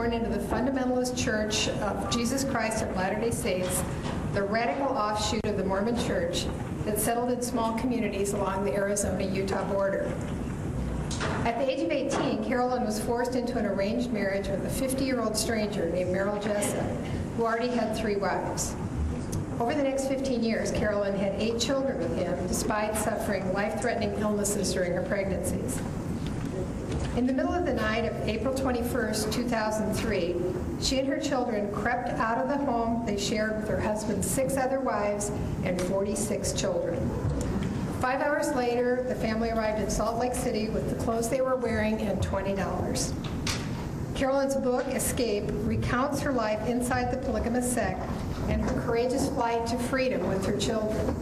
born into the fundamentalist Church of Jesus Christ of Latter-day Saints, the radical offshoot of the Mormon Church that settled in small communities along the Arizona-Utah border. At the age of 18, Carolyn was forced into an arranged marriage with a 50-year-old stranger named Jessop, who already had 3 wives. Over the next 15 years, Carolyn had 8 children with him, despite suffering life-threatening illnesses during her pregnancies. In the middle of the night of April 21st, 2003, she and her children crept out of the home they shared with her husband's 6 other wives and 46 children. 5 hours later, the family arrived in Salt Lake City with the clothes they were wearing and $20. Carolyn's book, Escape, recounts her life inside the polygamous sect and her courageous flight to freedom with her children.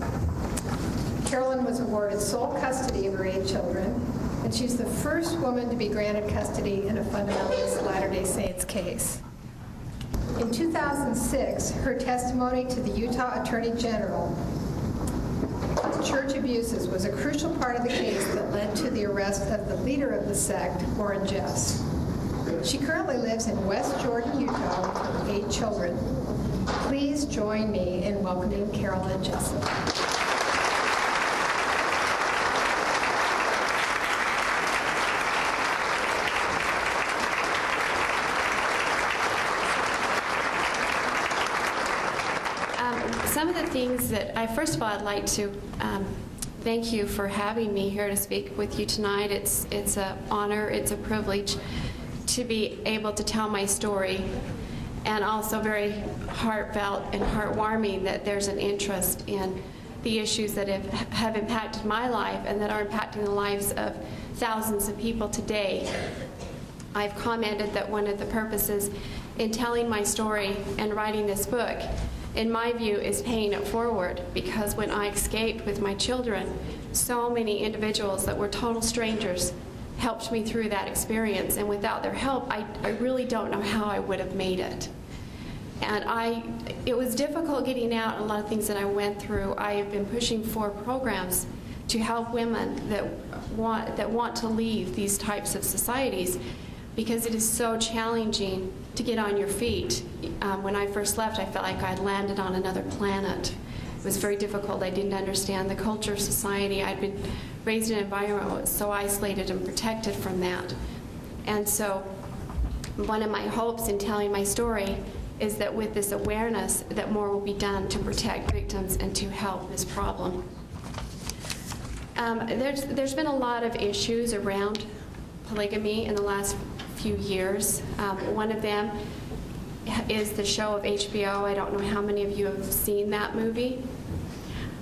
Carolyn was awarded sole custody of her 8 children, and she's the first woman to be granted custody in a fundamentalist Latter-day Saints case. In 2006, her testimony to the Utah Attorney General of church abuses was a crucial part of the case that led to the arrest of the leader of the sect, Warren Jeffs. She currently lives in West Jordan, Utah, with her 8 children. Please join me in welcoming Carolyn Jessop. Some of the things that first of all, I'd like to thank you for having me here to speak with you tonight. It's an honor, it's a privilege to be able to tell my story, and also very heartfelt and heartwarming that there's an interest in the issues that have impacted my life and that are impacting the lives of thousands of people today. I've commented that one of the purposes in telling my story and writing this book, in my view, is paying it forward, because when I escaped with my children, so many individuals that were total strangers helped me through that experience, and without their help, I really don't know how I would have made it. And it was difficult getting out, a lot of things that I went through. I have been pushing for programs to help women that want to leave these types of societies, because it is so challenging to get on your feet. When I first left, I felt like I'd landed on another planet. It was very difficult. I didn't understand the culture of society. I'd been raised in an environment that was so isolated and protected from that. And so one of my hopes in telling my story is that with this awareness, that more will be done to protect victims and to help this problem. There's been a lot of issues around polygamy in the last few years. One of them is the show of HBO. I don't know how many of you have seen that movie.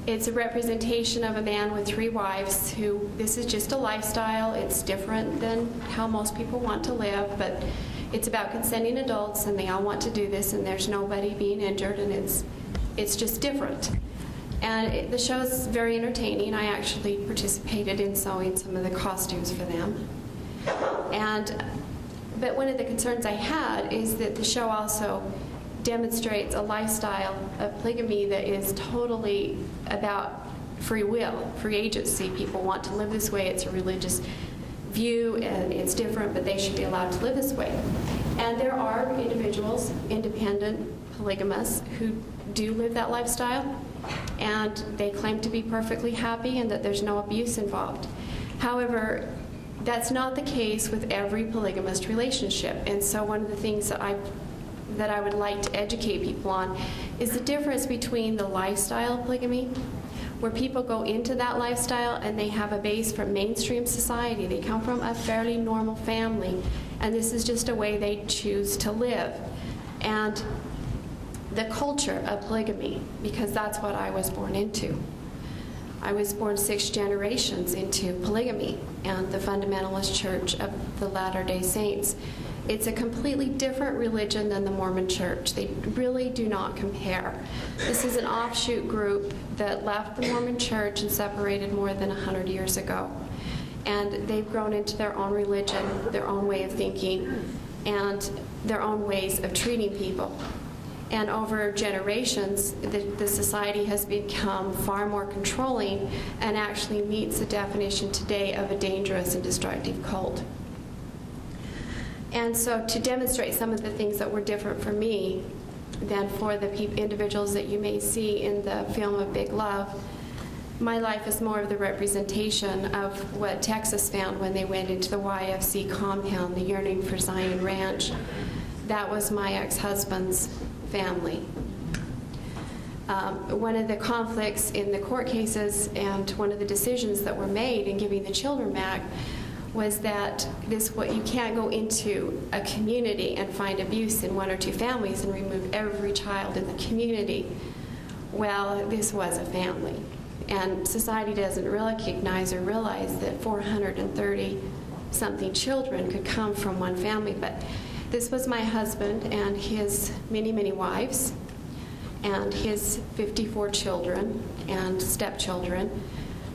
It's a representation of a man with 3 wives who, this is just a lifestyle. It's different than how most people want to live, but it's about consenting adults, and they all want to do this, and there's nobody being injured, and it's just different. And the show is very entertaining. I actually participated in sewing some of the costumes for them. But one of the concerns I had is that the show also demonstrates a lifestyle of polygamy that is totally about free will, free agency. People want to live this way. It's a religious view, and it's different, but they should be allowed to live this way. And there are individuals, independent polygamists, who do live that lifestyle, and they claim to be perfectly happy and that there's no abuse involved. However, that's not the case with every polygamist relationship. And so one of the things that I would like to educate people on is the difference between the lifestyle of polygamy, where people go into that lifestyle and they have a base from mainstream society. They come from a fairly normal family, and this is just a way they choose to live. And the culture of polygamy, because that's what I was born into. I was born 6 generations into polygamy and the fundamentalist Church of the Latter-day Saints. It's a completely different religion than the Mormon Church. They really do not compare. This is an offshoot group that left the Mormon Church and separated more than 100 years ago. And they've grown into their own religion, their own way of thinking, and their own ways of treating people. And over generations, the society has become far more controlling and actually meets the definition today of a dangerous and destructive cult. And so to demonstrate some of the things that were different for me than for the individuals that you may see in the film of Big Love, my life is more of the representation of what Texas found when they went into the YFC compound, the Yearning for Zion Ranch. That was my ex-husband's family. One of the conflicts in the court cases and one of the decisions that were made in giving the children back was that you can't go into a community and find abuse in one or two families and remove every child in the community. Well, this was a family. And society doesn't recognize or realize that 430-something children could come from one family. But this was my husband and his many, many wives, and his 54 children and stepchildren,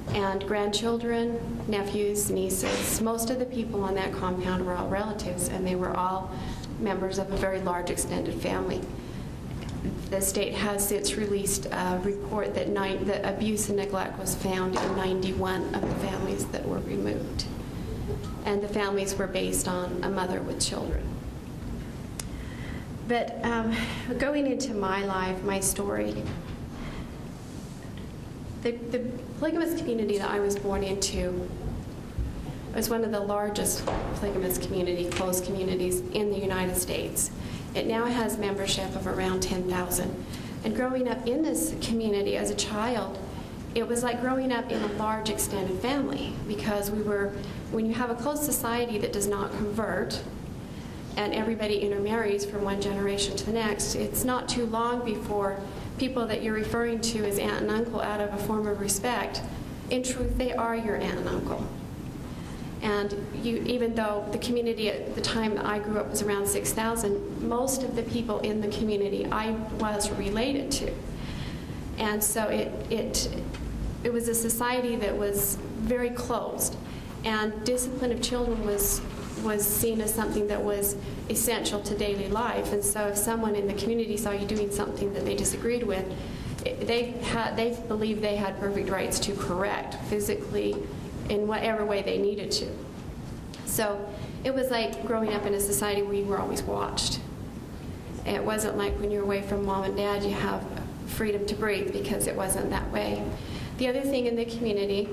and grandchildren, nephews, nieces. Most of the people on that compound were all relatives, and they were all members of a very large extended family. The state has since released a report that abuse and neglect was found in 91 of the families that were removed. And the families were based on a mother with children. But going into my life, my story, the polygamous community that I was born into was one of the largest polygamous closed communities in the United States. It now has membership of around 10,000. And growing up in this community as a child, it was like growing up in a large extended family, because when you have a closed society that does not convert, and everybody intermarries from one generation to the next, it's not too long before people that you're referring to as aunt and uncle out of a form of respect, in truth, they are your aunt and uncle. And even though the community at the time I grew up was around 6,000, most of the people in the community I was related to. And so it was a society that was very closed, and discipline of children was seen as something that was essential to daily life. And so if someone in the community saw you doing something that they disagreed with, they believed they had perfect rights to correct physically in whatever way they needed to. So it was like growing up in a society where you were always watched. It wasn't like when you're away from mom and dad you have freedom to breathe, because it wasn't that way. The other thing in the community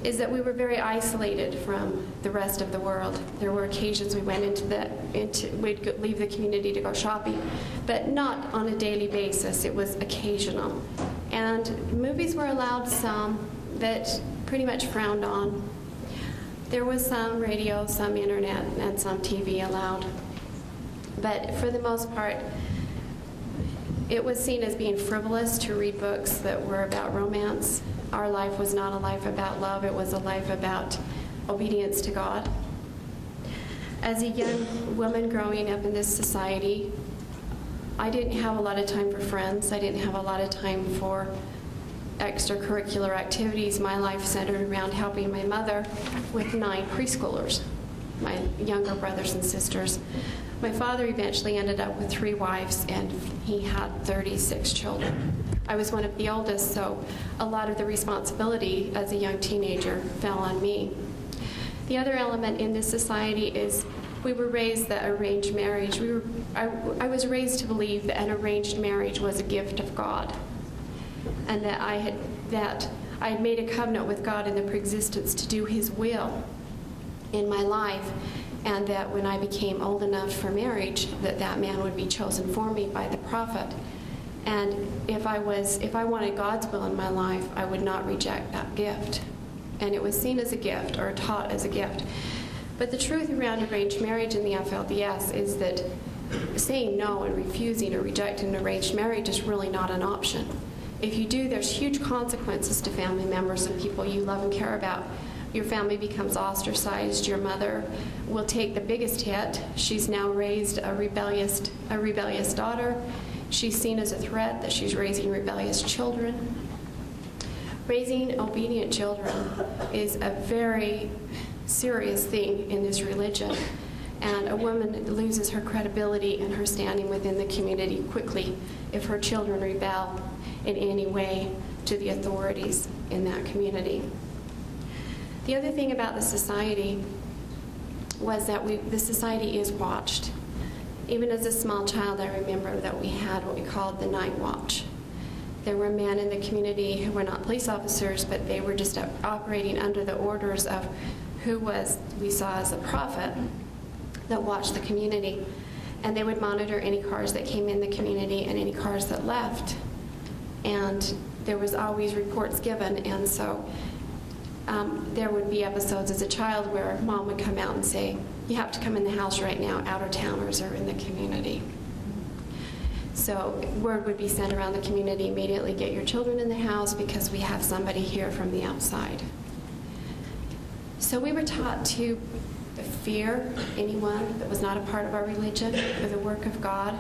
is that we were very isolated from the rest of the world. There were occasions we went we'd leave the community to go shopping, but not on a daily basis. It was occasional. And movies were allowed, some that pretty much frowned on. There was some radio, some internet, and some TV allowed. But for the most part, it was seen as being frivolous to read books that were about romance. Our life was not a life about love. It was a life about obedience to God. As a young woman growing up in this society, I didn't have a lot of time for friends. I didn't have a lot of time for extracurricular activities. My life centered around helping my mother with 9 preschoolers, my younger brothers and sisters. My father eventually ended up with 3 wives, and he had 36 children. I was one of the oldest, so a lot of the responsibility as a young teenager fell on me. The other element in this society is we were raised that arranged marriage. I was raised to believe that an arranged marriage was a gift of God, and that I had made a covenant with God in the preexistence to do His will in my life, and that when I became old enough for marriage, that man would be chosen for me by the prophet. And if I wanted God's will in my life, I would not reject that gift. And it was seen as a gift, or taught as a gift. But the truth around arranged marriage in the FLDS is that saying no and refusing or rejecting an arranged marriage is really not an option. If you do, there's huge consequences to family members and people you love and care about. Your family becomes ostracized. Your mother will take the biggest hit. She's now raised a rebellious daughter. She's seen as a threat that she's raising rebellious children. Raising obedient children is a very serious thing in this religion, and a woman loses her credibility and her standing within the community quickly if her children rebel in any way to the authorities in that community. The other thing about the society was that the society is watched. Even as a small child, I remember that we had what we called the night watch. There were men in the community who were not police officers, but they were just operating under the orders of who we saw as a prophet that watched the community. And they would monitor any cars that came in the community and any cars that left. And there was always reports given, and so there would be episodes as a child where mom would come out and say, "You have to come in the house right now, out-of-towners are in the community." So word would be sent around the community, immediately get your children in the house because we have somebody here from the outside. So we were taught to fear anyone that was not a part of our religion or the work of God.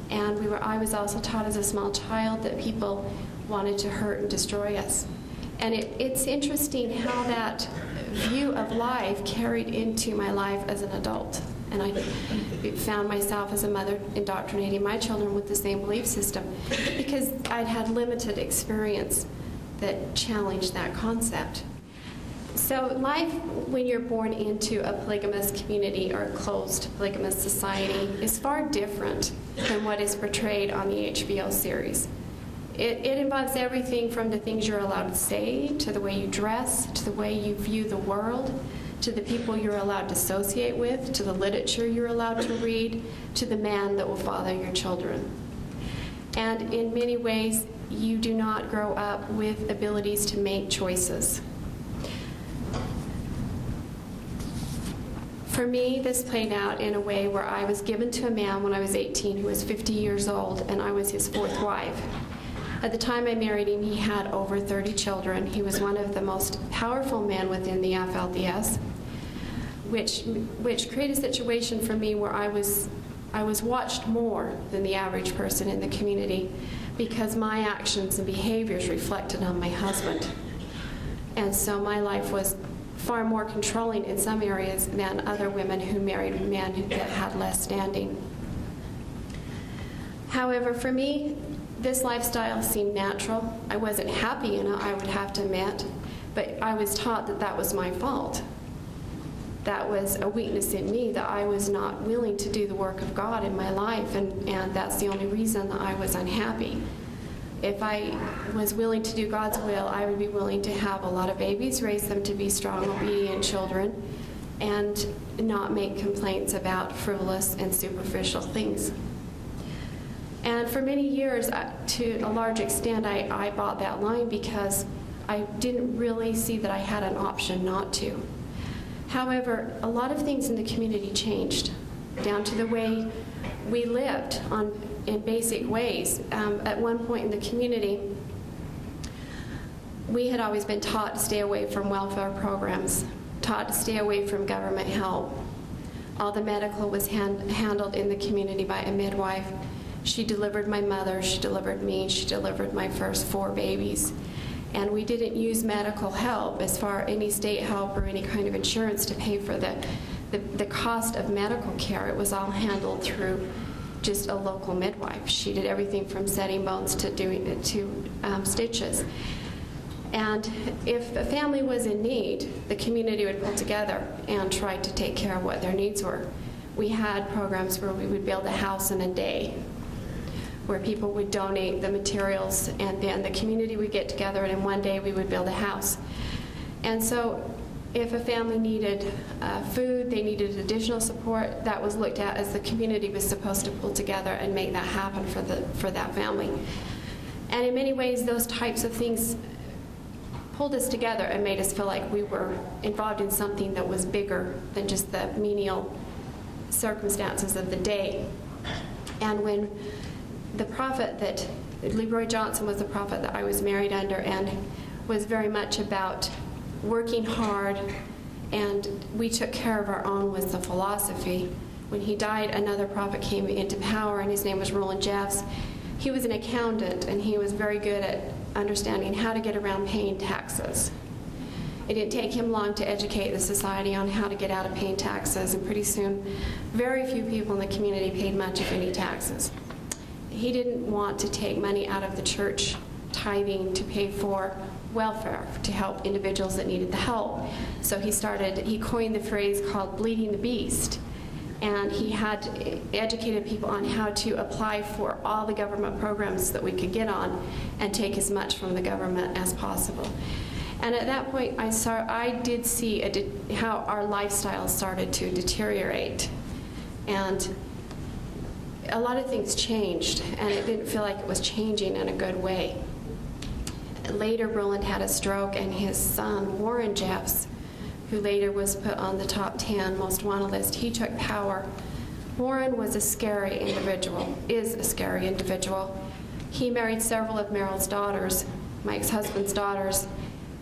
And I was also taught as a small child that people wanted to hurt and destroy us. And it's interesting how that view of life carried into my life as an adult. And I found myself as a mother indoctrinating my children with the same belief system because I'd had limited experience that challenged that concept. So life when you're born into a polygamous community or a closed polygamous society is far different than what is portrayed on the HBO series. It involves everything from the things you're allowed to say, to the way you dress, to the way you view the world, to the people you're allowed to associate with, to the literature you're allowed to read, to the man that will father your children. And in many ways, you do not grow up with abilities to make choices. For me, this played out in a way where I was given to a man when I was 18 who was 50 years old, and I was his fourth wife. At the time I married him, he had over 30 children. He was one of the most powerful men within the FLDS, which created a situation for me where I was watched more than the average person in the community because my actions and behaviors reflected on my husband. And so my life was far more controlling in some areas than other women who married men that had less standing. However, for me, this lifestyle seemed natural. I wasn't happy in it, I would have to admit, but I was taught that that was my fault. That was a weakness in me, that I was not willing to do the work of God in my life, and that's the only reason that I was unhappy. If I was willing to do God's will, I would be willing to have a lot of babies, raise them to be strong, obedient children, and not make complaints about frivolous and superficial things. And for many years, to a large extent, I bought that line because I didn't really see that I had an option not to. However, a lot of things in the community changed, down to the way we lived in basic ways. At one point in the community, we had always been taught to stay away from welfare programs, taught to stay away from government help. All the medical was handled in the community by a midwife. She delivered my mother, she delivered me, she delivered my first 4 babies. And we didn't use medical help as far any state help or any kind of insurance to pay for the cost of medical care. It was all handled through just a local midwife. She did everything from setting bones to stitches. And if a family was in need, the community would pull together and try to take care of what their needs were. We had programs where we would build a house in a day, where people would donate the materials, and then the community would get together, and in one day we would build a house. And so if a family needed food, they needed additional support, that was looked at as the community was supposed to pull together and make that happen for that family. And in many ways, those types of things pulled us together and made us feel like we were involved in something that was bigger than just the menial circumstances of the day. And when the prophet that Leroy Johnson was the prophet that I was married under, and was very much about working hard, and we took care of our own was the philosophy. When he died, another prophet came into power, and his name was Carolyn Jessop. He was an accountant, and he was very good at understanding how to get around paying taxes. It didn't take him long to educate the society on how to get out of paying taxes, and pretty soon, very few people in the community paid much, if any, taxes. He didn't want to take money out of the church tithing to pay for welfare to help individuals that needed the help. So he coined the phrase called bleeding the beast. And he had educated people on how to apply for all the government programs that we could get on and take as much from the government as possible. And at that point, I did see how our lifestyle started to deteriorate. And a lot of things changed, and it didn't feel like it was changing in a good way. Later, Roland had a stroke, and his son, Warren Jeffs, who later was put on the top 10 most wanted list, he took power. Warren was a scary individual, is a scary individual. He married several of Merrill's daughters, my ex-husband's daughters.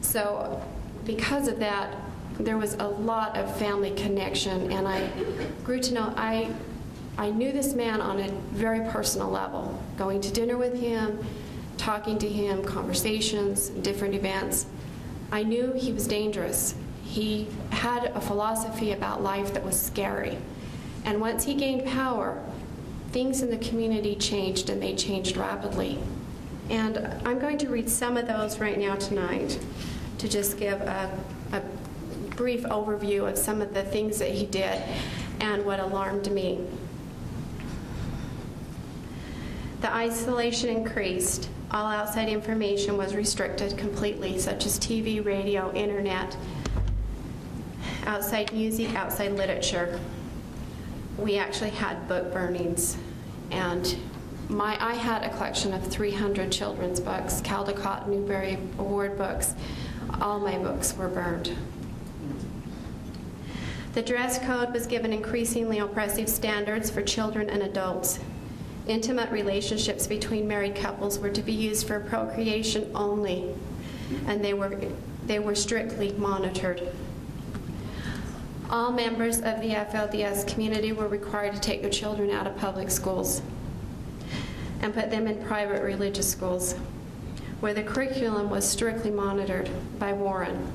So because of that, there was a lot of family connection, and I grew to know, I knew this man on a very personal level, going to dinner with him, talking to him, conversations, different events. I knew he was dangerous. He had a philosophy about life that was scary. And once he gained power, things in the community changed, and they changed rapidly. And I'm going to read some of those right now tonight to just give a brief overview of some of the things that he did and what alarmed me. The isolation increased. All outside information was restricted completely, such as TV, radio, internet, outside music, outside literature. We actually had book burnings, and I had a collection of 300 children's books, Caldecott, Newbery Award books. All my books were burned. The dress code was given increasingly oppressive standards for children and adults. Intimate relationships between married couples were to be used for procreation only, and they were strictly monitored. All members of the FLDS community were required to take their children out of public schools and put them in private religious schools, where the curriculum was strictly monitored by Warren.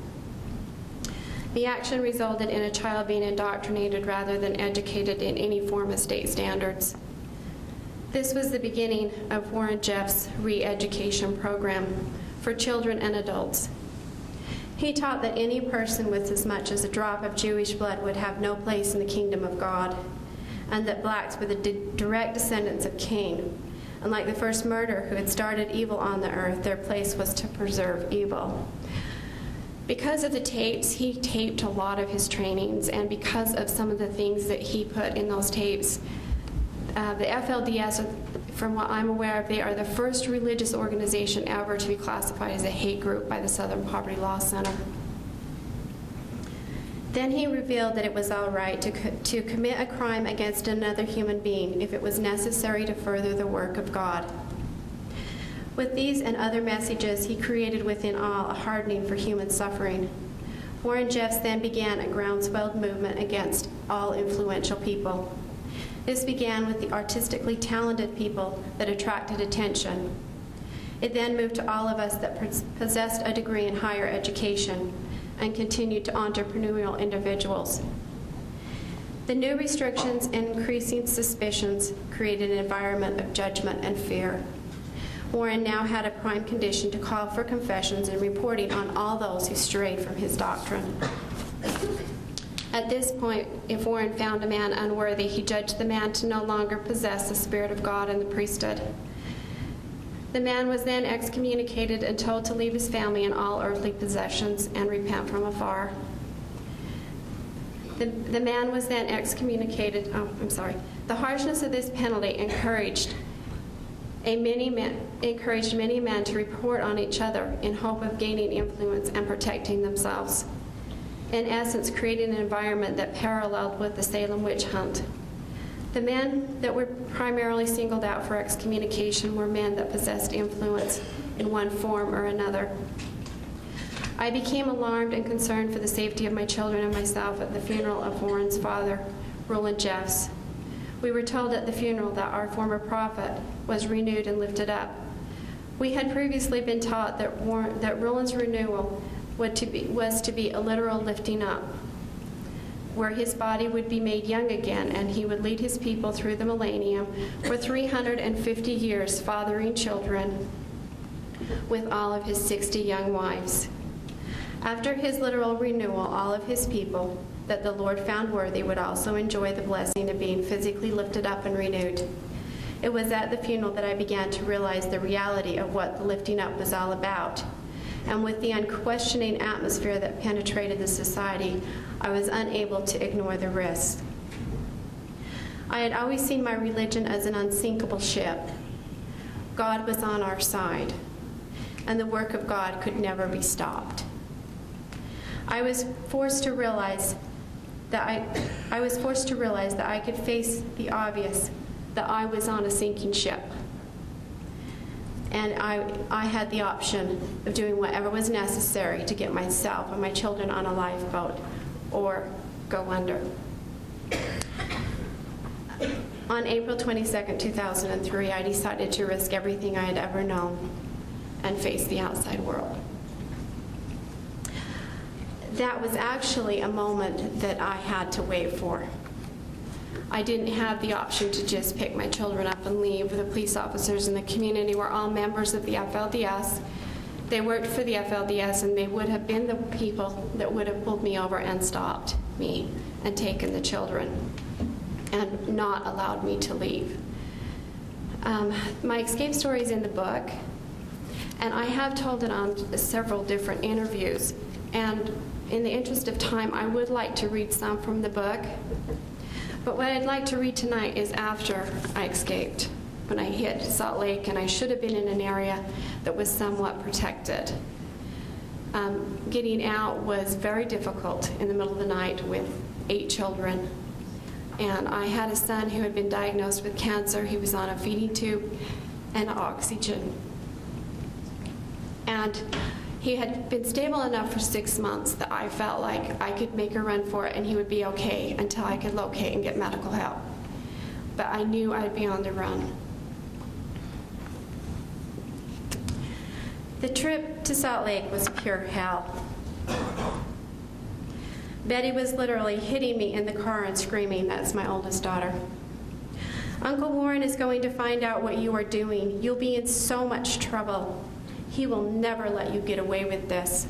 The action resulted in a child being indoctrinated rather than educated in any form of state standards. This was the beginning of Warren Jeff's re-education program for children and adults. He taught that any person with as much as a drop of Jewish blood would have no place in the kingdom of God, and that blacks were the direct descendants of Cain. And like the first murderer who had started evil on the earth, their place was to preserve evil. Because of the tapes, he taped a lot of his trainings, and because of some of the things that he put in those tapes, the FLDS, from what I'm aware of, they are the first religious organization ever to be classified as a hate group by the Southern Poverty Law Center. Then he revealed that it was all right to commit a crime against another human being if it was necessary to further the work of God. With these and other messages, he created within all a hardening for human suffering. Warren Jeffs then began a groundswell movement against all influential people. This began with the artistically talented people that attracted attention. It then moved to all of us that possessed a degree in higher education and continued to entrepreneurial individuals. The new restrictions and increasing suspicions created an environment of judgment and fear. Warren now had a prime condition to call for confessions and reporting on all those who strayed from his doctrine. At this point, if Warren found a man unworthy, he judged the man to no longer possess the Spirit of God and the priesthood. The man was then excommunicated and told to leave his family and all earthly possessions and repent from afar. The man was then excommunicated. The harshness of this penalty encouraged many men to report on each other in hope of gaining influence and protecting themselves. In essence, creating an environment that paralleled with the Salem witch hunt. The men that were primarily singled out for excommunication were men that possessed influence in one form or another. I became alarmed and concerned for the safety of my children and myself at the funeral of Warren's father, Roland Jeffs. We were told at the funeral that our former prophet was renewed and lifted up. We had previously been taught that Roland's renewal was to be a literal lifting up, where his body would be made young again, and he would lead his people through the millennium for 350 years, fathering children with all of his 60 young wives. After his literal renewal, all of his people that the Lord found worthy would also enjoy the blessing of being physically lifted up and renewed. It was at the funeral that I began to realize the reality of what the lifting up was all about. And with the unquestioning atmosphere that penetrated the society, I was unable to ignore the risk. I had always seen my religion as an unsinkable ship. God was on our side, and the work of God could never be stopped. I was forced to realize that I could face the obvious, that I was on a sinking ship. And I had the option of doing whatever was necessary to get myself and my children on a lifeboat or go under. On April 22nd, 2003, I decided to risk everything I had ever known and face the outside world. That was actually a moment that I had to wait for. I didn't have the option to just pick my children up and leave. The police officers in the community were all members of the FLDS. They worked for the FLDS, and they would have been the people that would have pulled me over and stopped me and taken the children and not allowed me to leave. My escape story is in the book, and I have told it on several different interviews. And in the interest of time, I would like to read some from the book. But what I'd like to read tonight is after I escaped, when I hit Salt Lake, and I should have been in an area that was somewhat protected. Getting out was very difficult in the middle of the night with 8 children. And I had a son who had been diagnosed with cancer. He was on a feeding tube and oxygen. And he had been stable enough for 6 months that I felt like I could make a run for it and he would be okay until I could locate and get medical help. But I knew I'd be on the run. The trip to Salt Lake was pure hell. Betty was literally hitting me in the car and screaming. That's my oldest daughter. Uncle Warren is going to find out what you are doing. You'll be in so much trouble. He will never let you get away with this.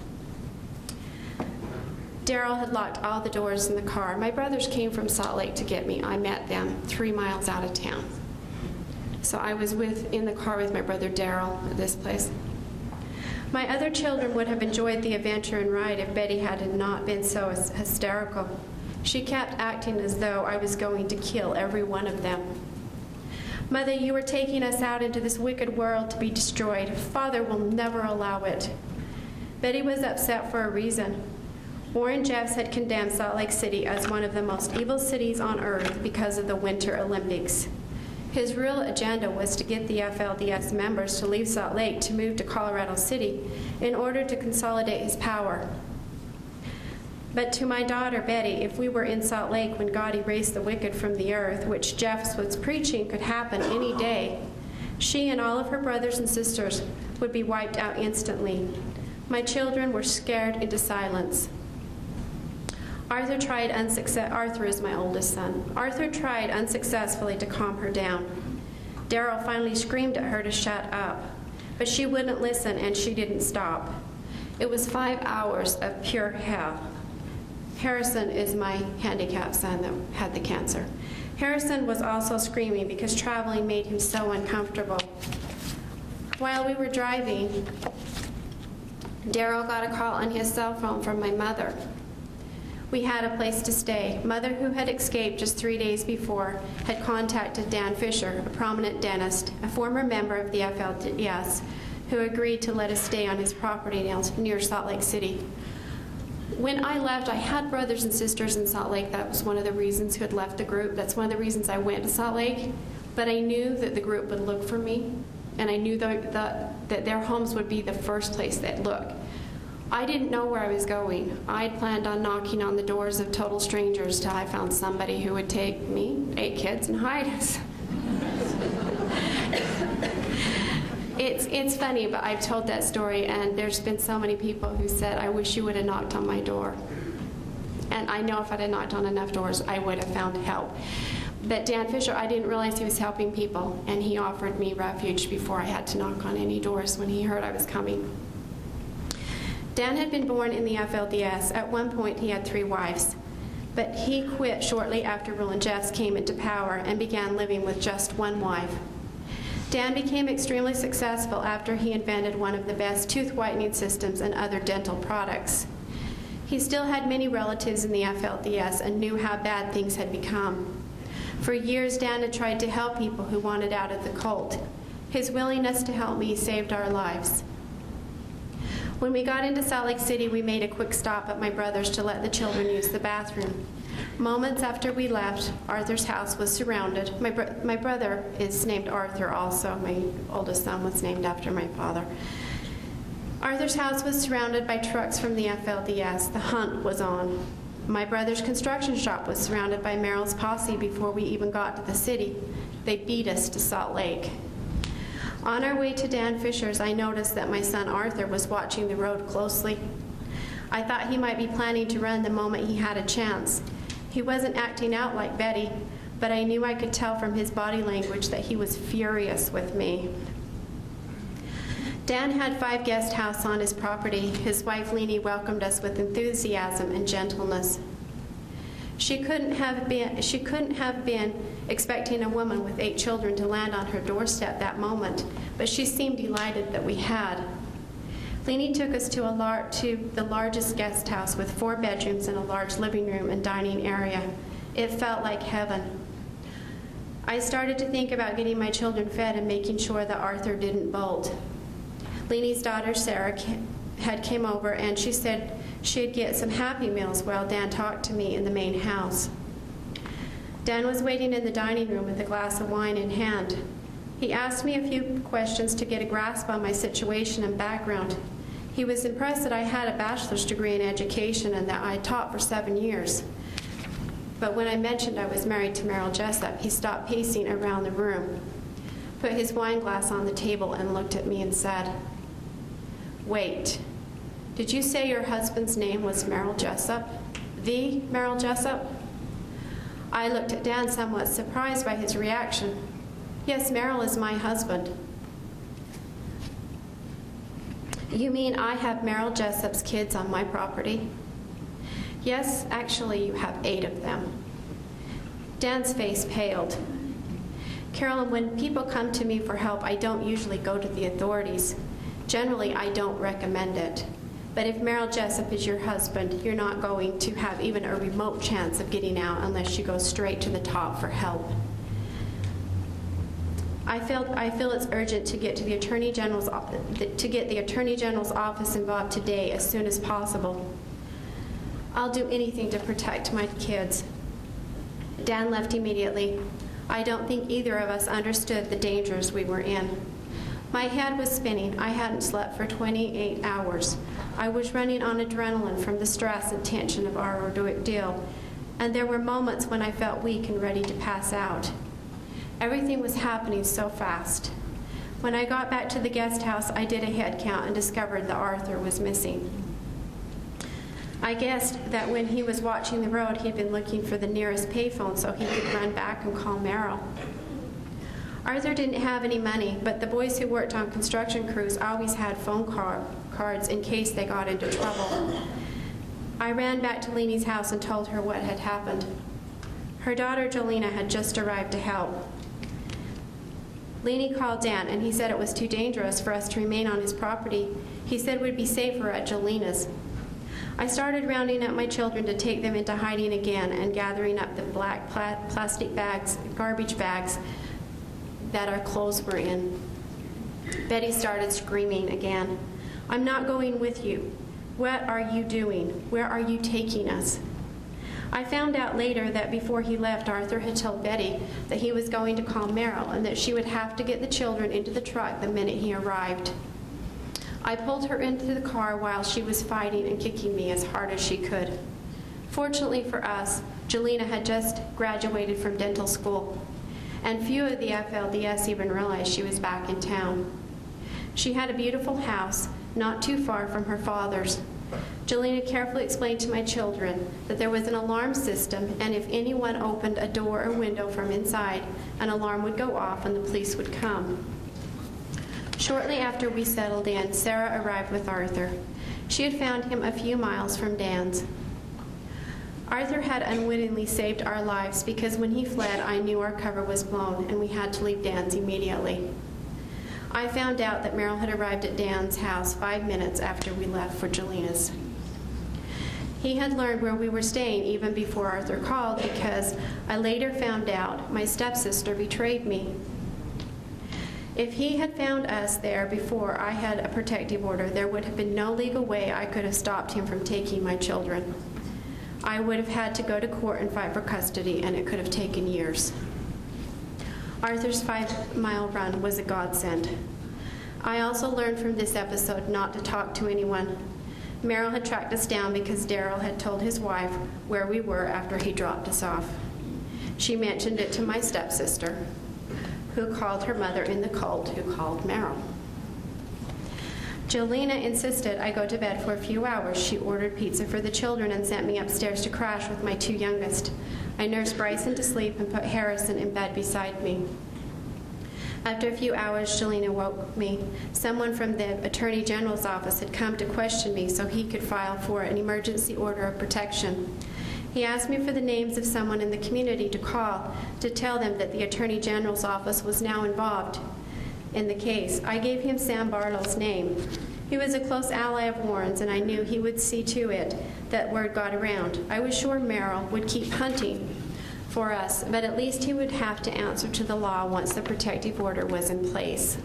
Daryl had locked all the doors in the car. My brothers came from Salt Lake to get me. I met them 3 miles out of town. So I was in the car with my brother Daryl at this place. My other children would have enjoyed the adventure and ride if Betty had not been so hysterical. She kept acting as though I was going to kill every one of them. Mother, you are taking us out into this wicked world to be destroyed. Father will never allow it. Betty was upset for a reason. Warren Jeffs had condemned Salt Lake City as one of the most evil cities on earth because of the Winter Olympics. His real agenda was to get the FLDS members to leave Salt Lake to move to Colorado City in order to consolidate his power. But to my daughter, Betty, if we were in Salt Lake when God erased the wicked from the earth, which Jeffs was preaching could happen any day, she and all of her brothers and sisters would be wiped out instantly. My children were scared into silence. Arthur is my oldest son. Arthur tried unsuccessfully to calm her down. Daryl finally screamed at her to shut up, but she wouldn't listen and she didn't stop. It was 5 hours of pure hell. Harrison is my handicapped son that had the cancer. Harrison was also screaming because traveling made him so uncomfortable. While we were driving, Daryl got a call on his cell phone from my mother. We had a place to stay. Mother, who had escaped just 3 days before, had contacted Dan Fisher, a prominent dentist, a former member of the FLDS, who agreed to let us stay on his property near Salt Lake City. When I left, I had brothers and sisters in Salt Lake. That was one of the reasons who had left the group. That's one of the reasons I went to Salt Lake. But I knew that the group would look for me, and I knew that their homes would be the first place they'd look. I didn't know where I was going. I'd planned on knocking on the doors of total strangers till I found somebody who would take me, 8 kids, and hide us. It's funny, but I've told that story, and there's been so many people who said, I wish you would have knocked on my door. And I know if I'd have knocked on enough doors, I would have found help. But Dan Fisher, I didn't realize he was helping people, and he offered me refuge before I had to knock on any doors when he heard I was coming. Dan had been born in the FLDS. At one point, he had 3 wives, but he quit shortly after Roland Jeffs came into power and began living with just 1 wife. Dan became extremely successful after he invented one of the best tooth whitening systems and other dental products. He still had many relatives in the FLDS and knew how bad things had become. For years, Dan had tried to help people who wanted out of the cult. His willingness to help me saved our lives. When we got into Salt Lake City, we made a quick stop at my brother's to let the children use the bathroom. Moments after we left, Arthur's house was surrounded. My brother is named Arthur also. My oldest son was named after my father. Arthur's house was surrounded by trucks from the FLDS. The hunt was on. My brother's construction shop was surrounded by Merrill's posse before we even got to the city. They beat us to Salt Lake. On our way to Dan Fisher's, I noticed that my son Arthur was watching the road closely. I thought he might be planning to run the moment he had a chance. He wasn't acting out like Betty, but I knew I could tell from his body language that he was furious with me. Dan had 5 guest houses on his property. His wife, Leanie, welcomed us with enthusiasm and gentleness. She couldn't have been expecting a woman with 8 children to land on her doorstep that moment, but she seemed delighted that we had. Leanie took us to the largest guest house with 4 bedrooms and a large living room and dining area. It felt like heaven. I started to think about getting my children fed and making sure that Arthur didn't bolt. Leanie's daughter, Sarah, had came over, and she said she'd get some Happy Meals while Dan talked to me in the main house. Dan was waiting in the dining room with a glass of wine in hand. He asked me a few questions to get a grasp on my situation and background. He was impressed that I had a bachelor's degree in education and that I taught for 7 years. But when I mentioned I was married to Carolyn Jessop, he stopped pacing around the room, put his wine glass on the table, and looked at me and said, "Wait, did you say your husband's name was Carolyn Jessop? The Carolyn Jessop?" I looked at Dan, somewhat surprised by his reaction. "Yes, Merrill is my husband." "You mean I have Carolyn Jessop's kids on my property?" "Yes, actually you have 8 of them." Dan's face paled. "Carolyn, when people come to me for help, I don't usually go to the authorities. Generally, I don't recommend it. But if Carolyn Jessop is your husband, you're not going to have even a remote chance of getting out unless you go straight to the top for help. I feel it's urgent to get to the Attorney General's office involved today as soon as possible. I'll do anything to protect my kids." Dan left immediately. I don't think either of us understood the dangers we were in. My head was spinning. I hadn't slept for 28 hours. I was running on adrenaline from the stress and tension of our ordeal, and there were moments when I felt weak and ready to pass out. Everything was happening so fast. When I got back to the guest house, I did a head count and discovered that Arthur was missing. I guessed that when he was watching the road, he'd been looking for the nearest payphone so he could run back and call Merrill. Arthur didn't have any money, but the boys who worked on construction crews always had phone cards in case they got into trouble. I ran back to Leanie's house and told her what had happened. Her daughter, Jolena, had just arrived to help. Leanie called Dan, and he said it was too dangerous for us to remain on his property. He said we'd be safer at Jolena's. I started rounding up my children to take them into hiding again and gathering up the black plastic bags, garbage bags that our clothes were in. Betty started screaming again. "I'm not going with you. What are you doing? Where are you taking us?" I found out later that before he left, Arthur had told Betty that he was going to call Merrill and that she would have to get the children into the truck the minute he arrived. I pulled her into the car while she was fighting and kicking me as hard as she could. Fortunately for us, Jolena had just graduated from dental school, and few of the FLDS even realized she was back in town. She had a beautiful house not too far from her father's. Jelena carefully explained to my children that there was an alarm system, and if anyone opened a door or window from inside, an alarm would go off and the police would come. Shortly after we settled in, Sarah arrived with Arthur. She had found him a few miles from Dan's. Arthur had unwittingly saved our lives because when he fled, I knew our cover was blown and we had to leave Dan's immediately. I found out that Merrill had arrived at Dan's house 5 minutes after we left for Jelena's. He had learned where we were staying even before Arthur called because I later found out my stepsister betrayed me. If he had found us there before I had a protective order, there would have been no legal way I could have stopped him from taking my children. I would have had to go to court and fight for custody, and it could have taken years. Arthur's 5-mile run was a godsend. I also learned from this episode not to talk to anyone. Merrill had tracked us down because Daryl had told his wife where we were after he dropped us off. She mentioned it to my stepsister, who called her mother in the cult, who called Merrill. Jelena insisted I go to bed for a few hours. She ordered pizza for the children and sent me upstairs to crash with my 2 youngest. I nursed Bryson to sleep and put Harrison in bed beside me. After a few hours, Jelena woke me. Someone from the Attorney General's office had come to question me so he could file for an emergency order of protection. He asked me for the names of someone in the community to call to tell them that the Attorney General's office was now involved in the case. I gave him Sam Bartle's name. He was a close ally of Warren's, and I knew he would see to it that word got around. I was sure Merrill would keep hunting for us, but at least he would have to answer to the law once the protective order was in place.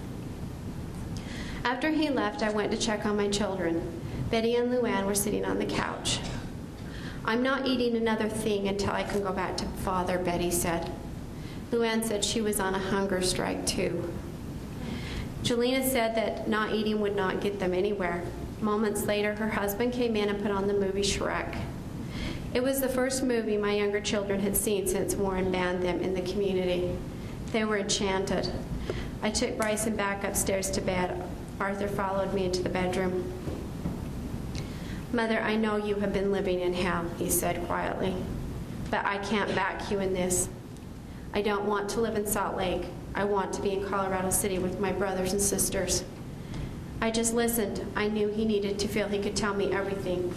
After he left, I went to check on my children. Betty and Luann were sitting on the couch. "I'm not eating another thing until I can go back to Father," Betty said. Luann said she was on a hunger strike too. Jelena said that not eating would not get them anywhere. Moments later, her husband came in and put on the movie Shrek. It was the first movie my younger children had seen since Warren banned them in the community. They were enchanted. I took Bryson back upstairs to bed. Arthur followed me into the bedroom. "Mother, I know you have been living in hell," he said quietly, "but I can't back you in this. I don't want to live in Salt Lake. I want to be in Colorado City with my brothers and sisters." I just listened. I knew he needed to feel he could tell me everything.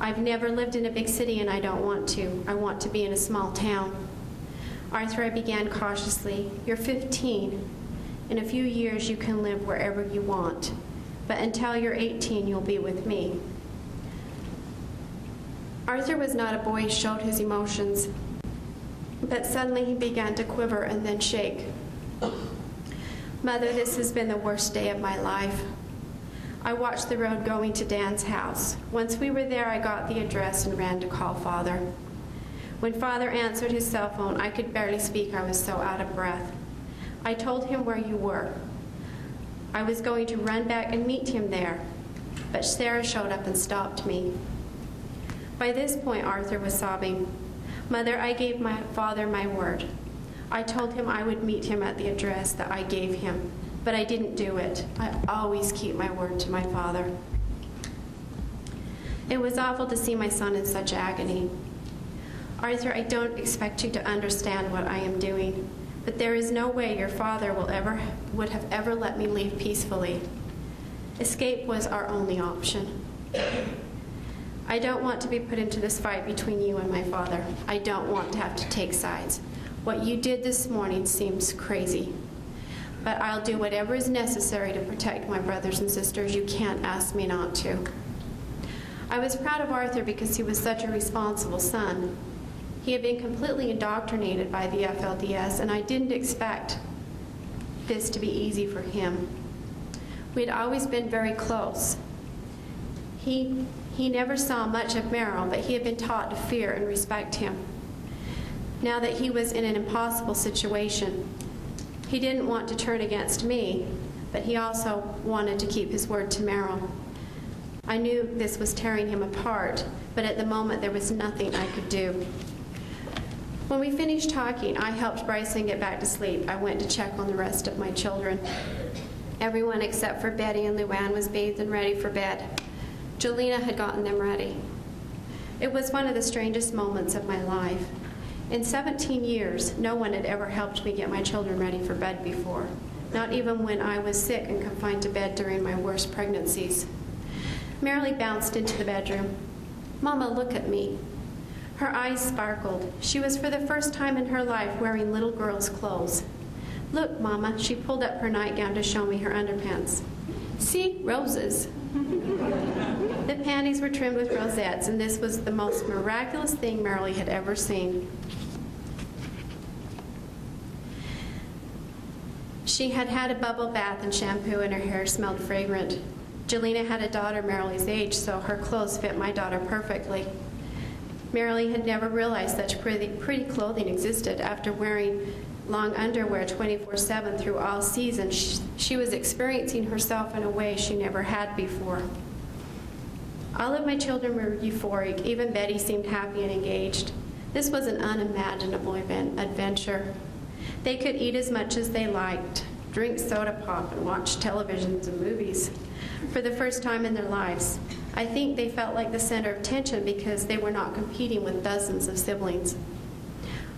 "I've never lived in a big city and I don't want to. I want to be in a small town." "Arthur," I began cautiously, "you're 15. In a few years you can live wherever you want. But until you're 18, you'll be with me." Arthur was not a boy who showed his emotions, but suddenly he began to quiver and then shake. "Mother, this has been the worst day of my life." I watched the road going to Dan's house. Once we were there, I got the address and ran to call Father. When Father answered his cell phone, I could barely speak. I was so out of breath. I told him where you were. I was going to run back and meet him there, but Sarah showed up and stopped me. By this point, Arthur was sobbing. "Mother, I gave my father my word. I told him I would meet him at the address that I gave him, but I didn't do it. I always keep my word to my father." It was awful to see my son in such agony. "Arthur, I don't expect you to understand what I am doing, but there is no way your father would have ever let me leave peacefully. Escape was our only option. I don't want to be put into this fight between you and my father. I don't want to have to take sides. What you did this morning seems crazy, but I'll do whatever is necessary to protect my brothers and sisters. You can't ask me not to." I was proud of Arthur because he was such a responsible son. He had been completely indoctrinated by the FLDS, and I didn't expect this to be easy for him. We had always been very close. He never saw much of Merrill, but he had been taught to fear and respect him. Now that he was in an impossible situation, he didn't want to turn against me, but he also wanted to keep his word to Merrill. I knew this was tearing him apart, but at the moment there was nothing I could do. When we finished talking, I helped Bryson get back to sleep. I went to check on the rest of my children. Everyone except for Betty and Luann was bathed and ready for bed. Jolena had gotten them ready. It was one of the strangest moments of my life. In 17 years, no one had ever helped me get my children ready for bed before, not even when I was sick and confined to bed during my worst pregnancies. Marilee bounced into the bedroom. "Mama, look at me." Her eyes sparkled. She was for the first time in her life wearing little girl's clothes. "Look, Mama," she pulled up her nightgown to show me her underpants. "See, roses." The panties were trimmed with rosettes, and this was the most miraculous thing Marilee had ever seen. She had had a bubble bath and shampoo, and her hair smelled fragrant. Jolena had a daughter Marilee's age, so her clothes fit my daughter perfectly. Marilee had never realized such pretty clothing existed. After wearing long underwear 24/7 through all seasons, she was experiencing herself in a way she never had before. All of my children were euphoric. Even Betty seemed happy and engaged. This was an unimaginable adventure. They could eat as much as they liked, drink soda pop, and watch televisions and movies. For the first time in their lives, I think they felt like the center of attention because they were not competing with dozens of siblings.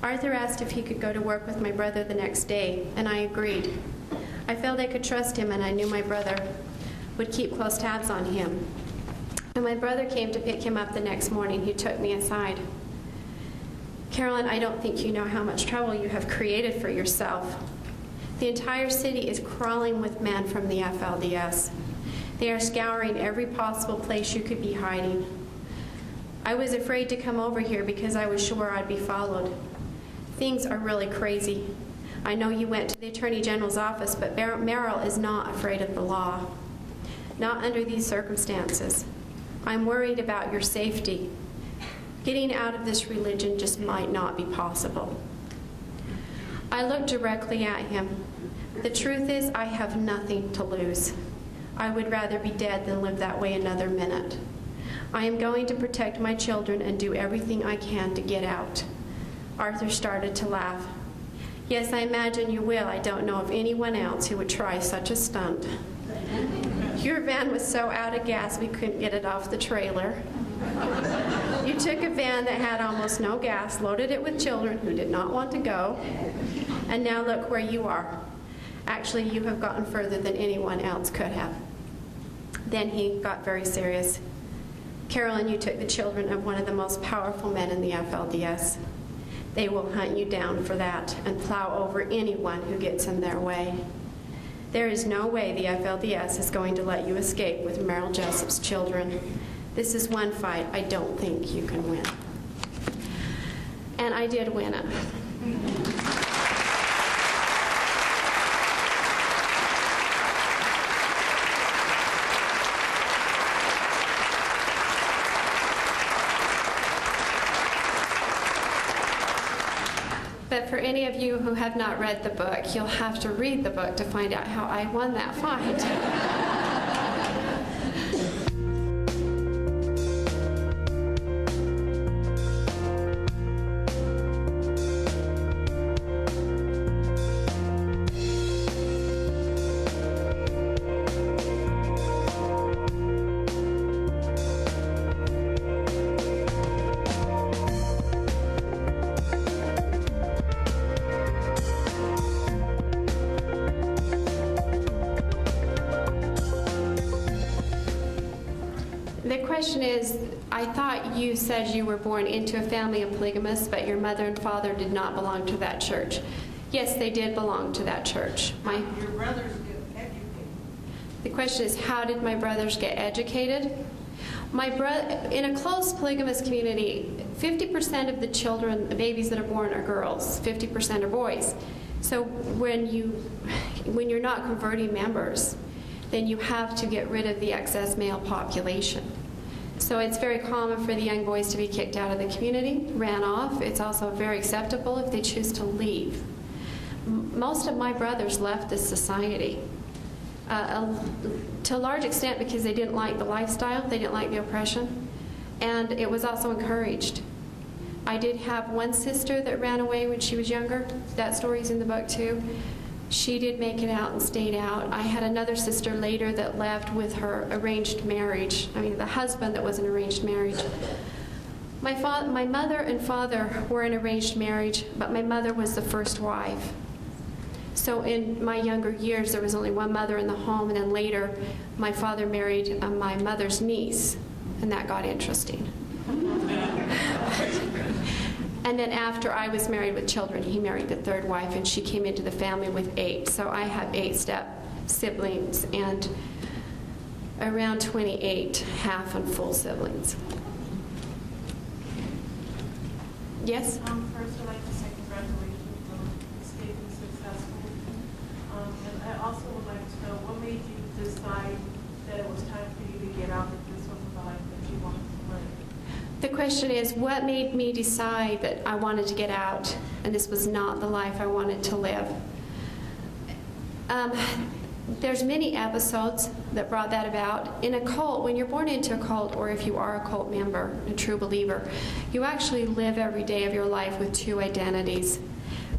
Arthur asked if he could go to work with my brother the next day, and I agreed. I felt I could trust him, and I knew my brother would keep close tabs on him. When my brother came to pick him up the next morning, he took me aside. "Carolyn, I don't think you know how much trouble you have created for yourself. The entire city is crawling with men from the FLDS. They are scouring every possible place you could be hiding. I was afraid to come over here because I was sure I'd be followed. Things are really crazy. I know you went to the Attorney General's office, but Merrill is not afraid of the law. Not under these circumstances. I'm worried about your safety. Getting out of this religion just might not be possible." I looked directly at him. The truth is, I have nothing to lose. I would rather be dead than live that way another minute. I am going to protect my children and do everything I can to get out. Arthur started to laugh. "Yes, I imagine you will. I don't know of anyone else who would try such a stunt. Your van was so out of gas we couldn't get it off the trailer. You took a van that had almost no gas, loaded it with children who did not want to go, and now look where you are. Actually, you have gotten further than anyone else could have." Then he got very serious. "Carolyn, you took the children of one of the most powerful men in the FLDS. They will hunt you down for that and plow over anyone who gets in their way. There is no way the FLDS is going to let you escape with Carolyn Jessop's children. This is one fight I don't think you can win." And I did win it. But for any of you who have not read the book, you'll have to read the book to find out how I won that fight. The question is, I thought you said you were born into a family of polygamists, but your mother and father did not belong to that church. Yes, they did belong to that church. Your brothers get educated. The question is, how did my brothers get educated? In a close polygamous community, 50% of the children, the babies that are born, are girls. 50% are boys. So when you're not converting members, then you have to get rid of the excess male population. So it's very common for the young boys to be kicked out of the community, ran off. It's also very acceptable if they choose to leave. Most of my brothers left this society to a large extent because they didn't like the lifestyle, they didn't like the oppression, and it was also encouraged. I did have one sister that ran away when she was younger. That story's in the book too. She did make it out and stayed out. I had another sister later that left with her arranged marriage. I mean, the husband that was an arranged marriage. My mother and father were in arranged marriage, but my mother was the first wife. So in my younger years, there was only one mother in the home, and then later, my father married my mother's niece, and that got interesting. And then after I was married with children, he married the third wife, and she came into the family with 8. So I have 8 step siblings and around 28 half and full siblings. Yes? First, I'd like to say congratulations on escaping successfully. And I also would like to know, what made you decide that it was time for you to get out, that this was the life that you wanted to live? The question is, what made me decide that I wanted to get out and this was not the life I wanted to live? There's many episodes that brought that about. In a cult, when you're born into a cult, or if you are a cult member, a true believer, you actually live every day of your life with 2 identities.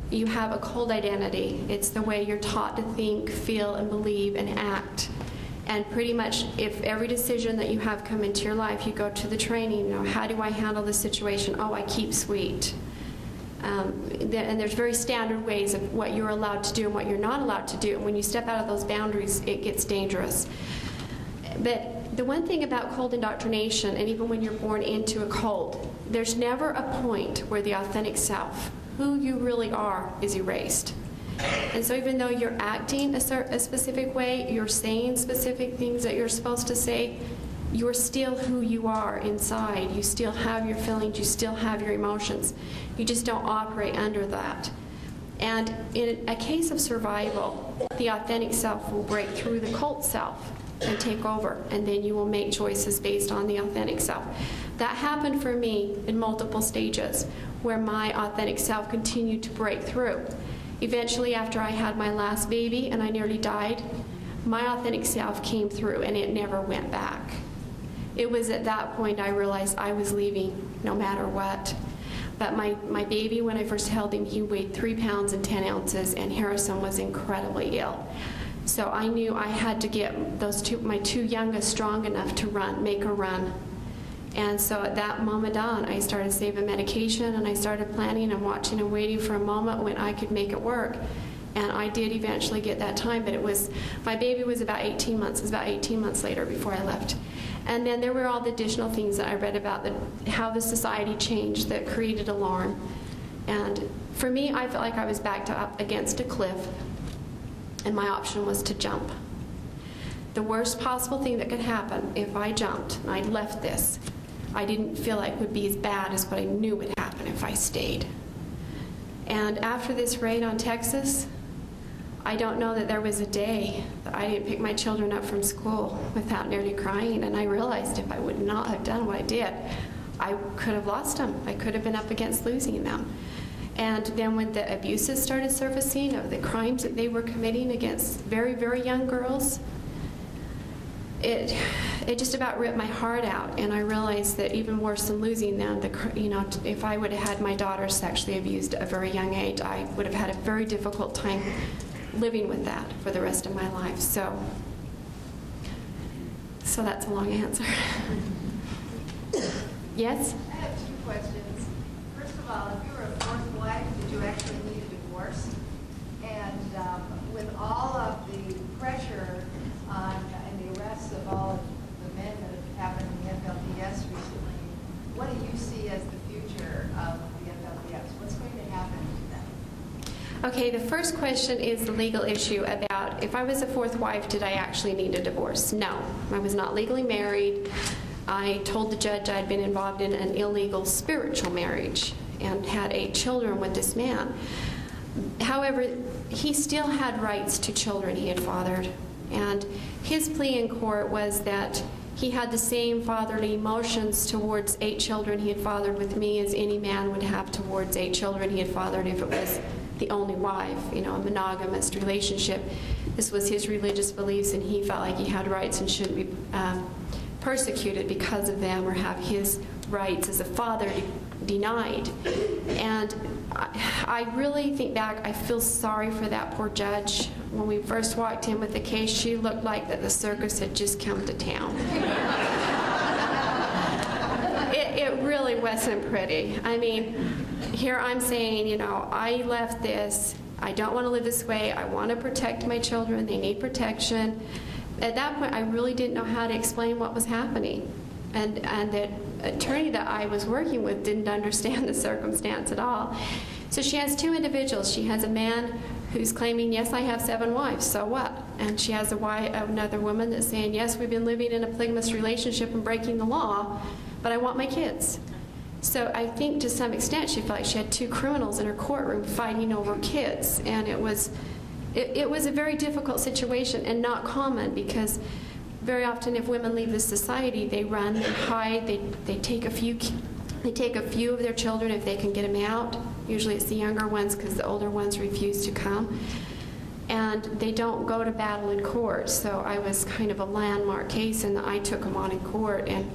You have a cult identity. It's the way you're taught to think, feel, and believe and act. And pretty much, if every decision that you have come into your life, you go to the training, you know, how do I handle this situation? Oh, I keep sweet. And there's very standard ways of what you're allowed to do and what you're not allowed to do. And when you step out of those boundaries, it gets dangerous. But the one thing about cult indoctrination, and even when you're born into a cult, there's never a point where the authentic self, who you really are, is erased. And so even though you're acting a specific way, you're saying specific things that you're supposed to say, you're still who you are inside. You still have your feelings, you still have your emotions. You just don't operate under that. And in a case of survival, the authentic self will break through the cult self and take over, and then you will make choices based on the authentic self. That happened for me in multiple stages, where my authentic self continued to break through. Eventually, after I had my last baby and I nearly died, my authentic self came through and it never went back. It was at that point I realized I was leaving no matter what. But my baby, when I first held him, he weighed 3 pounds and 10 ounces, and Harrison was incredibly ill. So I knew I had to get my 2 youngest strong enough to make a run. And so at that moment on, I started saving medication, and I started planning and watching and waiting for a moment when I could make it work. And I did eventually get that time, but my baby was about 18 months. It was about 18 months later before I left. And then there were all the additional things that I read about, how the society changed that created alarm. And for me, I felt like I was backed up against a cliff, and my option was to jump. The worst possible thing that could happen if I jumped and I left this, I didn't feel like would be as bad as what I knew would happen if I stayed. And after this raid on Texas, I don't know that there was a day that I didn't pick my children up from school without nearly crying, and I realized if I would not have done what I did, I could have lost them. I could have been up against losing them. And then when the abuses started surfacing of the crimes that they were committing against very, very young girls, it just about ripped my heart out, and I realized that even worse than losing them, if I would have had my daughter sexually abused at a very young age, I would have had a very difficult time living with that for the rest of my life. So that's a long answer. Yes? I have 2 questions. First of all, if you were a 4th wife, did you actually need a divorce? And with all of the pressure and the arrests of all of the men that have happened in the FLDS recently, what do you see as the future of the FLDS? What's going to happen to them? Okay, the first question is the legal issue about if I was a 4th wife, did I actually need a divorce? No, I was not legally married. I told the judge I'd been involved in an illegal spiritual marriage and had 8 children with this man. However, he still had rights to children he had fathered, and his plea in court was that he had the same fatherly emotions towards 8 children he had fathered with me as any man would have towards 8 children he had fathered if it was the only wife, a monogamous relationship. This was his religious beliefs, and he felt like he had rights and shouldn't be persecuted because of them or have his rights as a father denied. And I really think back, I feel sorry for that poor judge. When we first walked in with the case, she looked like that the circus had just come to town. It really wasn't pretty. I mean, here I'm saying, you know, I left this. I don't want to live this way. I want to protect my children. They need protection. At that point, I really didn't know how to explain what was happening. And the attorney that I was working with didn't understand the circumstance at all. So she has two individuals. She has a man who's claiming, yes, I have 7 wives, so what? And she has another woman that's saying, yes, we've been living in a polygamous relationship and breaking the law, but I want my kids. So I think to some extent she felt like she had 2 criminals in her courtroom fighting over kids. And it was a very difficult situation and not common, because very often if women leave this society, they run, they hide, they take a few of their children if they can get them out. Usually it's the younger ones, because the older ones refuse to come. And they don't go to battle in court. So I was kind of a landmark case, and I took them on in court, and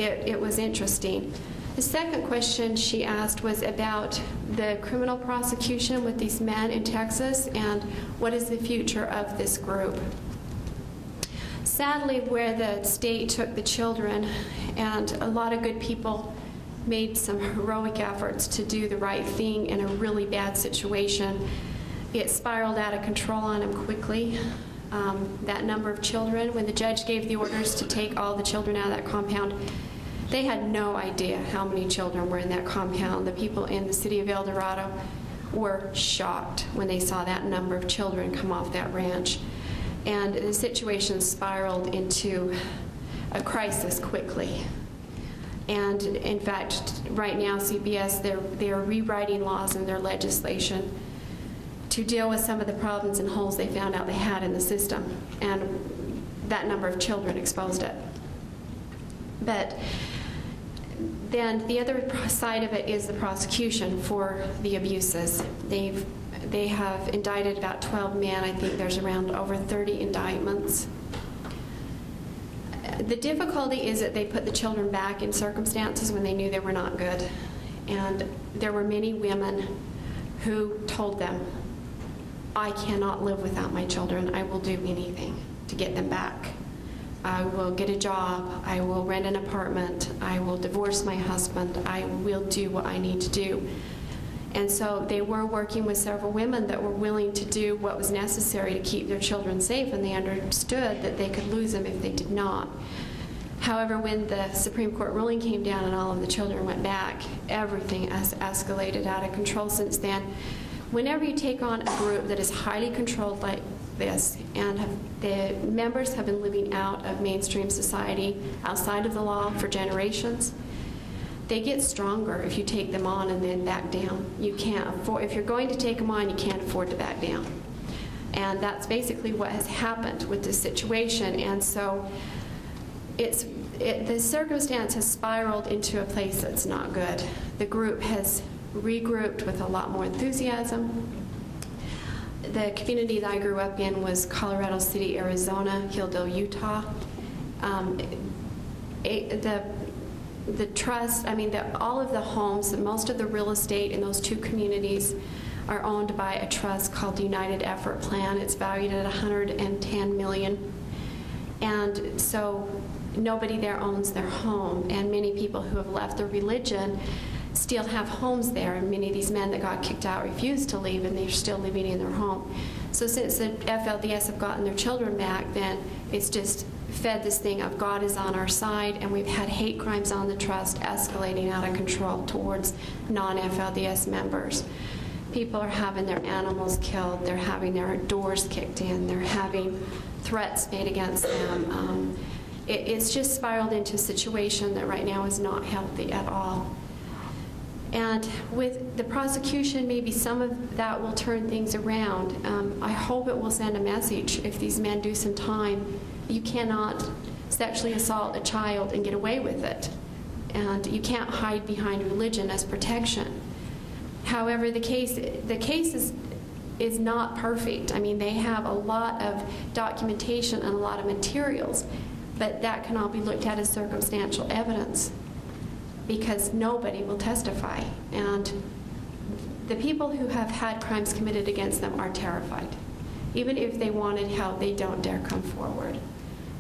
it was interesting. The second question she asked was about the criminal prosecution with these men in Texas, and what is the future of this group. Sadly, where the state took the children, and a lot of good people made some heroic efforts to do the right thing in a really bad situation, it spiraled out of control on them quickly. That number of children, when the judge gave the orders to take all the children out of that compound, they had no idea how many children were in that compound. The people in the city of El Dorado were shocked when they saw that number of children come off that ranch. And the situation spiraled into a crisis quickly. And in fact, right now, CBS, they're rewriting laws in their legislation to deal with some of the problems and holes they found out they had in the system. And that number of children exposed it. But then the other side of it is the prosecution for the abuses. They have indicted about 12 men. I think there's around over 30 indictments. The difficulty is that they put the children back in circumstances when they knew they were not good. And there were many women who told them, I cannot live without my children. I will do anything to get them back. I will get a job. I will rent an apartment. I will divorce my husband. I will do what I need to do. And so they were working with several women that were willing to do what was necessary to keep their children safe, and they understood that they could lose them if they did not. However, when the Supreme Court ruling came down and all of the children went back, everything has escalated out of control since then. Whenever you take on a group that is highly controlled like this, and the members have been living out of mainstream society, outside of the law for generations, they get stronger if you take them on and then back down. You can't afford, if you're going to take them on, you can't afford to back down. And that's basically what has happened with this situation. And so the circumstance has spiraled into a place that's not good. The group has regrouped with a lot more enthusiasm. The community that I grew up in was Colorado City, Arizona, Hilldale, Utah. The trust, all of the homes, most of the real estate in those 2 communities are owned by a trust called the United Effort Plan. It's valued at $110 million. And so nobody there owns their home. And many people who have left their religion still have homes there. And many of these men that got kicked out refused to leave, and they're still living in their home. So since the FLDS have gotten their children back, then it's just fed this thing of God is on our side, and we've had hate crimes on the trust escalating out of control towards non-FLDS members. People are having their animals killed, they're having their doors kicked in, they're having threats made against them. It's just spiraled into a situation that right now is not healthy at all. And with the prosecution, maybe some of that will turn things around. I hope it will send a message if these men do some time. You cannot sexually assault a child and get away with it. And you can't hide behind religion as protection. However, the case is not perfect. They have a lot of documentation and a lot of materials, but that can all be looked at as circumstantial evidence, because nobody will testify. And the people who have had crimes committed against them are terrified. Even if they wanted help, they don't dare come forward.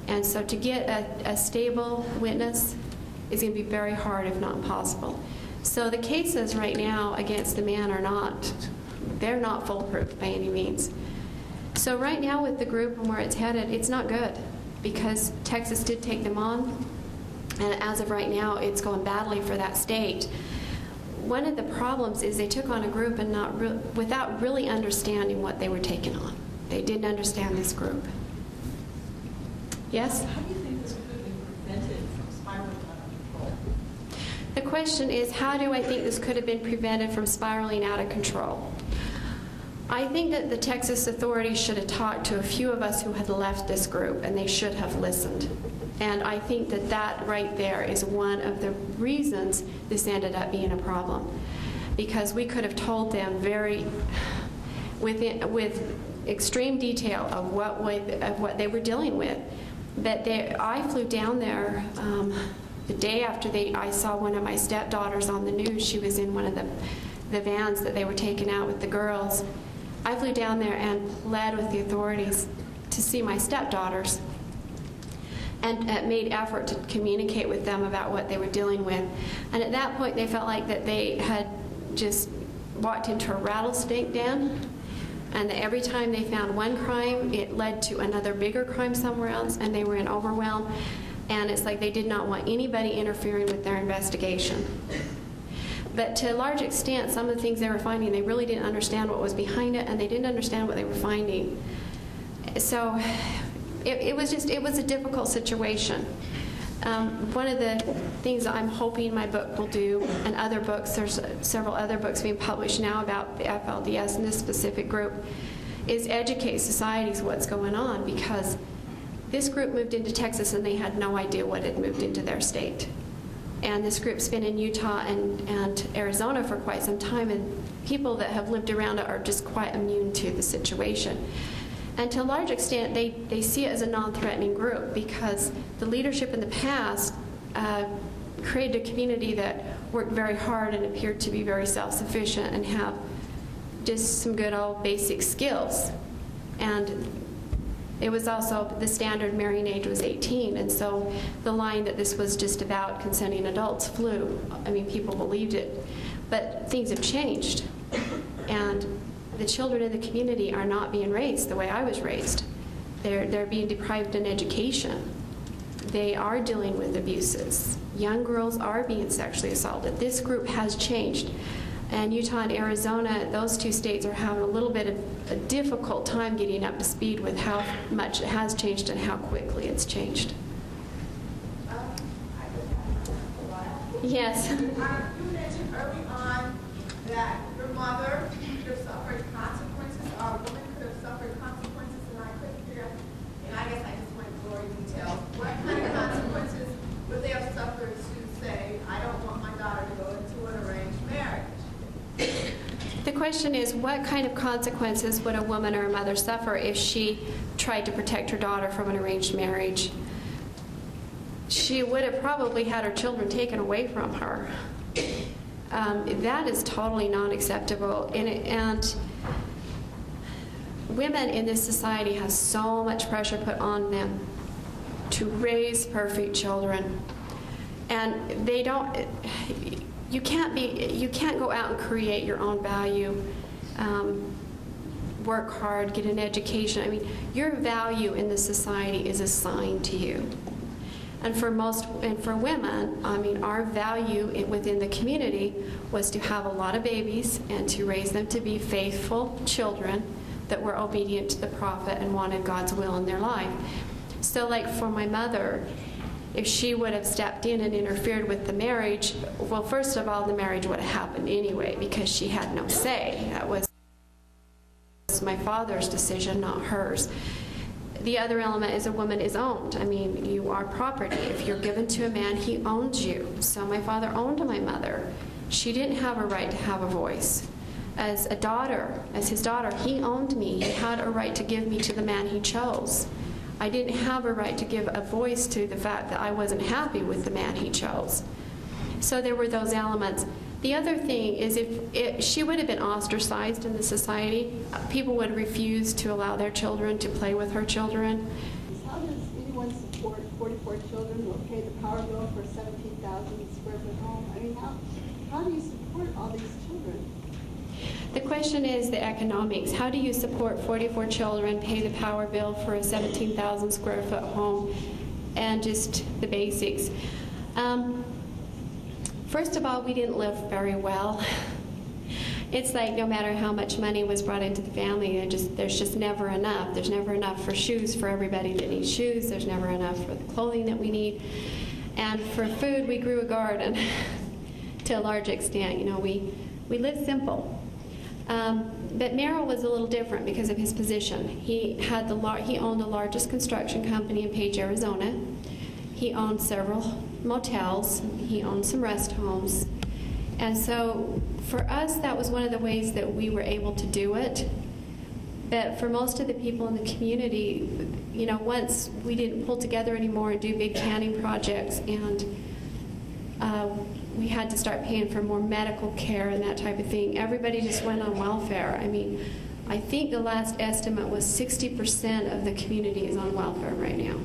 And so to get a stable witness is going to be very hard, if not impossible. So the cases right now against the man they're not foolproof by any means. So right now with the group and where it's headed, it's not good, because Texas did take them on, and as of right now, it's going badly for that state. One of the problems is they took on a group and without really understanding what they were taking on. They didn't understand this group. Yes? How do you think this could have been prevented from spiraling out of control? The question is, how do I think this could have been prevented from spiraling out of control? I think that the Texas authorities should have talked to a few of us who had left this group, and they should have listened. And I think that that right there is one of the reasons this ended up being a problem. Because we could have told them with extreme detail of what they were dealing with. But I flew down there the day after I saw one of my stepdaughters on the news. She was in one of the vans that they were taking out with the girls. I flew down there and pled with the authorities to see my stepdaughters, and made effort to communicate with them about what they were dealing with. And at that point, they felt like that they had just walked into a rattlesnake den, and that every time they found one crime, it led to another bigger crime somewhere else, and they were in overwhelm. And it's like they did not want anybody interfering with their investigation. But to a large extent, some of the things they were finding, they really didn't understand what was behind it, and they didn't understand what they were finding. So it was a difficult situation. One of the things that I'm hoping my book will do, and other books, there's several other books being published now about the FLDS and this specific group, is educate societies what's going on, because this group moved into Texas and they had no idea what had moved into their state. And this group's been in Utah and Arizona for quite some time, and people that have lived around it are just quite immune to the situation. And to a large extent, they see it as a non-threatening group, because the leadership in the past created a community that worked very hard and appeared to be very self-sufficient and have just some good old basic skills. And it was also, the standard marrying age was 18, and so the line that this was just about consenting adults flew. I mean, people believed it. But things have changed, and the children in the community are not being raised the way I was raised. They're being deprived in education. They are dealing with abuses. Young girls are being sexually assaulted. This group has changed. And Utah and Arizona, those two states are having a little bit of a difficult time getting up to speed with how much it has changed and how quickly it's changed. Yes. You mentioned early on that your mother could have suffered consequences, or a woman could have suffered consequences, and I couldn't figure out, and I guess I just went glory details. What kind of consequences would they have suffered to say, I don't want my daughter to go into an arranged marriage? The question is, what kind of consequences would a woman or a mother suffer if she tried to protect her daughter from an arranged marriage? She would have probably had her children taken away from her. That is totally not acceptable. And women in this society have so much pressure put on them to raise perfect children. And they don't... You can't go out and create your own value, work hard, get an education. I mean, your value in this society is assigned to you. And for women, I mean, our value within the community was to have a lot of babies and to raise them to be faithful children that were obedient to the prophet and wanted God's will in their life. So like for my mother, if she would have stepped in and interfered with the marriage, well, first of all, the marriage would have happened anyway because she had no say. That was my father's decision, not hers. The other element is a woman is owned. I mean, you are property. If you're given to a man, he owns you. So my father owned my mother. She didn't have a right to have a voice. As a daughter, as his daughter, he owned me. He had a right to give me to the man he chose. I didn't have a right to give a voice to the fact that I wasn't happy with the man he chose. So there were those elements. The other thing is if she would have been ostracized in the society, people would refuse to allow their children to play with her children. How does anyone support 44 children who will pay the power bill for a 17,000 square foot home? I mean, how do you support all these children? The question is the economics. How do you support 44 children, pay the power bill for a 17,000 square foot home, and just the basics? First of all, we didn't live very well. It's like no matter how much money was brought into the family, there's just never enough. There's never enough for shoes for everybody that needs shoes. There's never enough for the clothing that we need. And for food, we grew a garden to a large extent. You know, we lived simple. But Merrill was a little different because of his position. He owned the largest construction company in Page, Arizona. He owned several motels. He owned some rest homes. And so for us, that was one of the ways that we were able to do it. But for most of the people in the community, you know, once we didn't pull together anymore and do big canning projects, and we had to start paying for more medical care and that type of thing, everybody just went on welfare. I mean, I think the last estimate was 60% of the community is on welfare right now.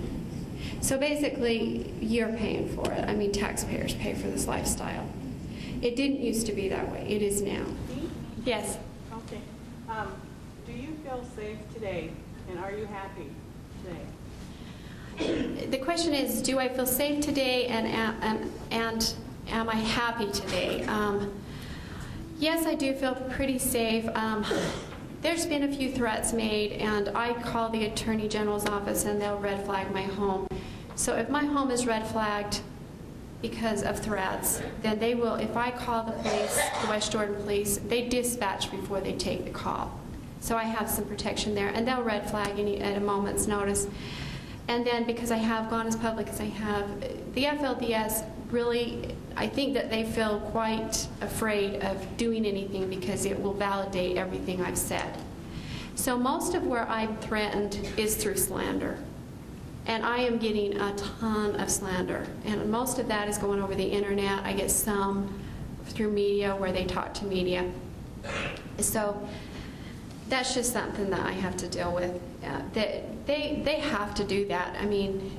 So basically, you're paying for it. I mean, taxpayers pay for this lifestyle. It didn't used to be that way. It is now. Yes? Okay. Do you feel safe today, and are you happy today? The question is, do I feel safe today, and am I happy today? Yes, I do feel pretty safe. There's been a few threats made, and I call the Attorney General's office, and they'll red flag my home. So if my home is red flagged because of threats, then they will, if I call the police, the West Jordan police, they dispatch before they take the call. So I have some protection there, and they'll red flag at a moment's notice. And then because I have gone as public as I have, the FLDS really, I think that they feel quite afraid of doing anything because it will validate everything I've said. So most of where I'm threatened is through slander. And I am getting a ton of slander. And most of that is going over the internet. I get some through media where they talk to media. So that's just something that I have to deal with. They have to do that. I mean,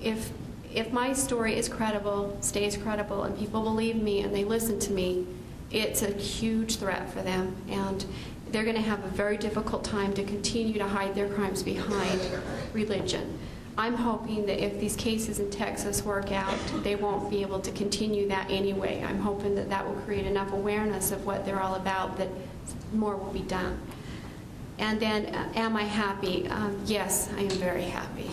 if my story is credible, stays credible, and people believe me and they listen to me, it's a huge threat for them. And they're going to have a very difficult time to continue to hide their crimes behind religion. I'm hoping that if these cases in Texas work out, they won't be able to continue that anyway. I'm hoping that that will create enough awareness of what they're all about that more will be done. And then, am I happy? Yes, I am very happy.